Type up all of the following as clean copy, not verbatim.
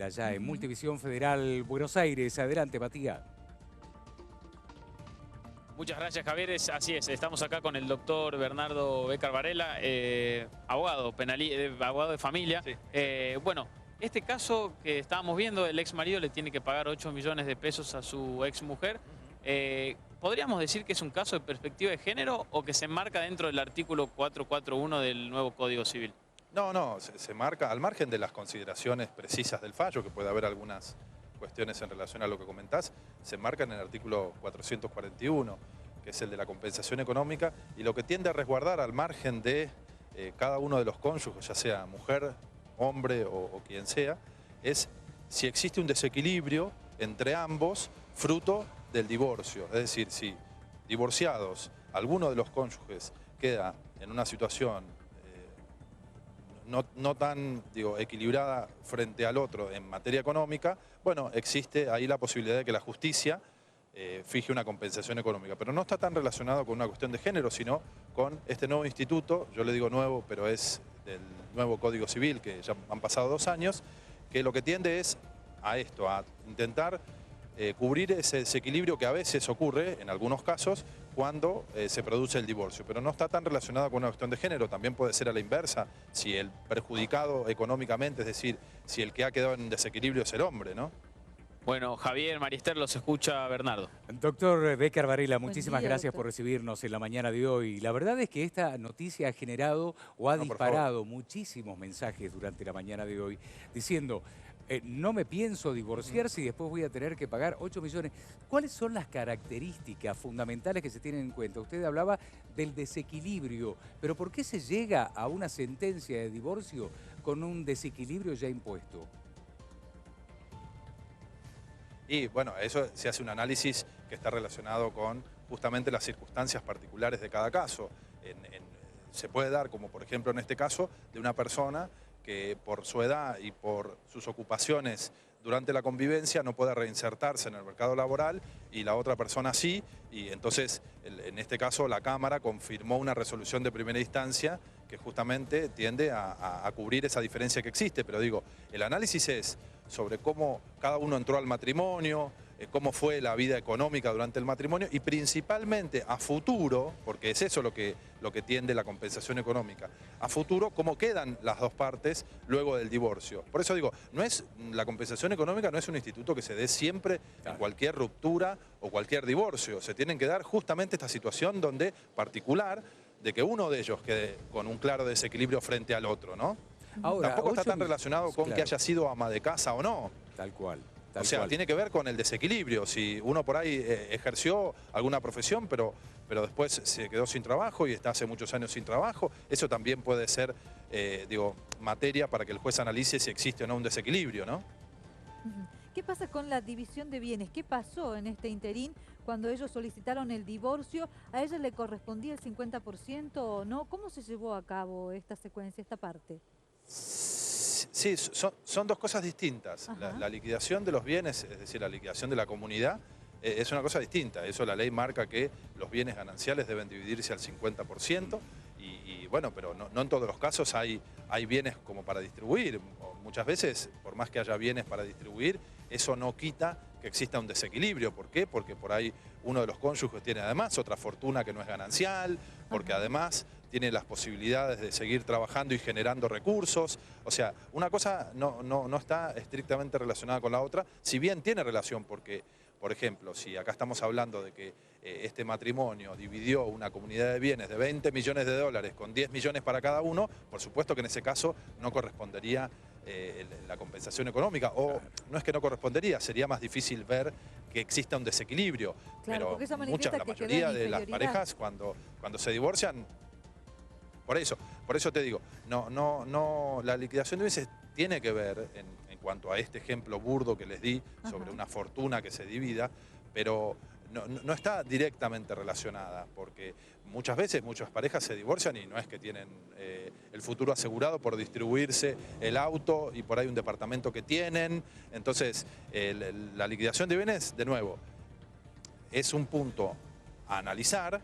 Allá en Multivisión Federal Buenos Aires. Adelante, Matías. Muchas gracias, Javier. Así es, estamos acá con el doctor Bernardo Bécar Varela, abogado, abogado de familia. Sí. Bueno, este caso que estábamos viendo, el ex marido le tiene que pagar 8 millones de pesos a su ex mujer. ¿Podríamos decir que es un caso de perspectiva de género o que se enmarca dentro del artículo 441 del nuevo Código Civil? No, se marca al margen de las consideraciones precisas del fallo, que puede haber algunas cuestiones en relación a lo que comentás, se marca en el artículo 441, que es el de la compensación económica, y lo que tiende a resguardar al margen de cada uno de los cónyuges, ya sea mujer, hombre o quien sea, es si existe un desequilibrio entre ambos fruto del divorcio. Es decir, si divorciados, alguno de los cónyuges queda en una situación no tan equilibrada frente al otro en materia económica, bueno, existe ahí la posibilidad de que la justicia fije una compensación económica. Pero no está tan relacionado con una cuestión de género, sino con este nuevo instituto, yo le digo nuevo, pero es del nuevo Código Civil, que ya han pasado 2 años, que lo que tiende es a esto, a intentar cubrir ese desequilibrio que a veces ocurre, en algunos casos, cuando se produce el divorcio. Pero no está tan relacionado con una cuestión de género, también puede ser a la inversa, si el perjudicado económicamente, es decir, si el que ha quedado en desequilibrio es el hombre, ¿no? Bueno, Javier, Mariester, los escucha Bernardo. Doctor Bécar Varela, muchísimas día, gracias doctor. por recibirnos en la mañana de hoy. La verdad es que esta noticia ha generado o ha No, por disparado muchísimos mensajes durante la mañana de hoy, diciendo, no me pienso divorciar si después voy a tener que pagar 8 millones. ¿Cuáles son las características fundamentales que se tienen en cuenta? Usted hablaba del desequilibrio, pero ¿por qué se llega a una sentencia de divorcio con un desequilibrio ya impuesto? Y bueno, eso se hace un análisis que está relacionado con justamente las circunstancias particulares de cada caso. Se puede dar, como por ejemplo en este caso, de una persona que por su edad y por sus ocupaciones durante la convivencia no puede reinsertarse en el mercado laboral y la otra persona sí, y entonces en este caso la Cámara confirmó una resolución de primera instancia que justamente tiende a cubrir esa diferencia que existe. Pero digo, el análisis es sobre cómo cada uno entró al matrimonio, cómo fue la vida económica durante el matrimonio y principalmente a futuro, porque es eso lo que tiende la compensación económica, a futuro cómo quedan las dos partes luego del divorcio. Por eso digo, la compensación económica no es un instituto que se dé siempre en cualquier ruptura o cualquier divorcio. Se tienen que dar justamente esta situación donde particular de que uno de ellos quede con un claro desequilibrio frente al otro, ¿no? Ahora, Tampoco está tan relacionado con que haya sido ama de casa o no. Tal cual. O sea, tiene que ver con el desequilibrio. Si uno por ahí ejerció alguna profesión, pero después se quedó sin trabajo y está hace muchos años sin trabajo, eso también puede ser, materia para que el juez analice si existe o no un desequilibrio, ¿no? ¿Qué pasa con la división de bienes? ¿Qué pasó en este interín cuando ellos solicitaron el divorcio? ¿A ella le correspondía el 50% o no? ¿Cómo se llevó a cabo esta secuencia, esta parte? Sí, son dos cosas distintas. La liquidación de los bienes, es decir, la liquidación de la comunidad, es una cosa distinta. Eso la ley marca que los bienes gananciales deben dividirse al 50%. Y bueno, pero no en todos los casos hay bienes como para distribuir. Muchas veces, por más que haya bienes para distribuir, eso no quita que exista un desequilibrio. ¿Por qué? Porque por ahí uno de los cónyuges tiene además otra fortuna que no es ganancial, porque además tiene las posibilidades de seguir trabajando y generando recursos. O sea, una cosa no está estrictamente relacionada con la otra, si bien tiene relación porque, por ejemplo, si acá estamos hablando de que este matrimonio dividió una comunidad de bienes de 20 millones de dólares con 10 millones para cada uno, por supuesto que en ese caso no correspondería la compensación económica, o no es que no correspondería, sería más difícil ver que exista un desequilibrio. Claro, pero la mayoría de las parejas cuando se divorcian, por eso te digo, la liquidación de bienes tiene que ver, en cuanto a este ejemplo burdo que les di sobre una fortuna que se divida, pero no está directamente relacionada, porque muchas veces muchas parejas se divorcian y no es que tienen el futuro asegurado por distribuirse el auto y por ahí un departamento que tienen. Entonces, la liquidación de bienes, de nuevo, es un punto a analizar,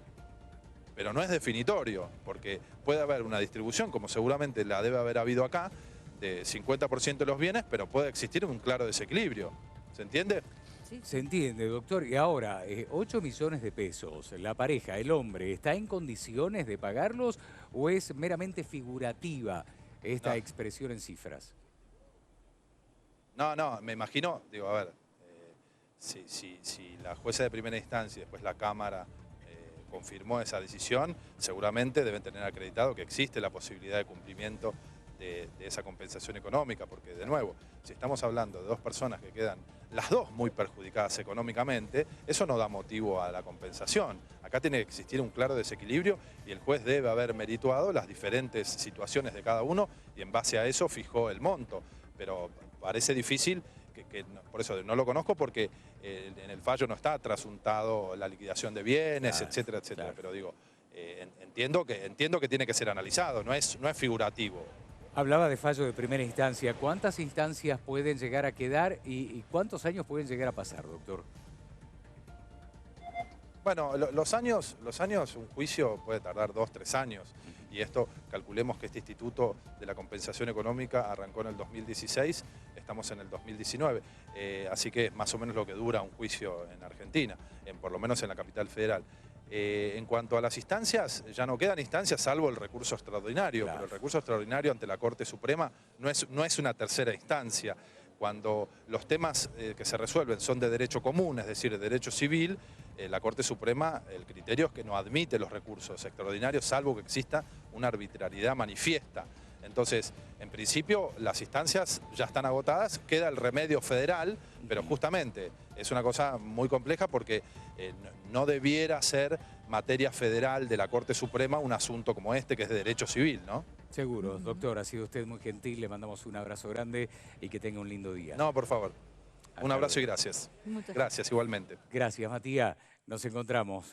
pero no es definitorio, porque puede haber una distribución, como seguramente la debe haber habido acá, de 50% de los bienes, pero puede existir un claro desequilibrio. ¿Se entiende? Sí, Se entiende, doctor. Y ahora, 8 millones de pesos, la pareja, el hombre, ¿está en condiciones de pagarlos o es meramente figurativa esta No. expresión en cifras? No, me imagino, digo, a ver, si la jueza de primera instancia y después la Cámara confirmó esa decisión, seguramente deben tener acreditado que existe la posibilidad de cumplimiento de esa compensación económica, porque de nuevo, si estamos hablando de dos personas que quedan las dos muy perjudicadas económicamente, eso no da motivo a la compensación. Acá tiene que existir un claro desequilibrio y el juez debe haber merituado las diferentes situaciones de cada uno y en base a eso fijó el monto. Pero parece difícil, por eso no lo conozco porque en el fallo no está trasuntado la liquidación de bienes, Claro, etcétera, etcétera. claro. Pero digo, entiendo que tiene que ser analizado, no es figurativo. Hablaba de fallo de primera instancia. ¿Cuántas instancias pueden llegar a quedar y cuántos años pueden llegar a pasar, doctor? Bueno, los años, un juicio puede tardar 2, 3 años. Y esto, calculemos que este instituto de la compensación económica arrancó en el 2016, estamos en el 2019. Así que es más o menos lo que dura un juicio en Argentina, por lo menos en la capital federal. En cuanto a las instancias, ya no quedan instancias salvo el recurso extraordinario, Claro. pero el recurso extraordinario ante la Corte Suprema no es una tercera instancia. Cuando los temas que se resuelven son de derecho común, es decir, de derecho civil, la Corte Suprema, el criterio es que no admite los recursos extraordinarios, salvo que exista una arbitrariedad manifiesta. Entonces, en principio, las instancias ya están agotadas, queda el remedio federal, pero justamente es una cosa muy compleja porque no debiera ser materia federal de la Corte Suprema un asunto como este, que es de derecho civil, ¿no? Seguro, doctor, ha sido usted muy gentil, le mandamos un abrazo grande y que tenga un lindo día. No, por favor. Hasta Un abrazo y luego. gracias. muchas Gracias, igualmente. Gracias, Matías. Nos encontramos.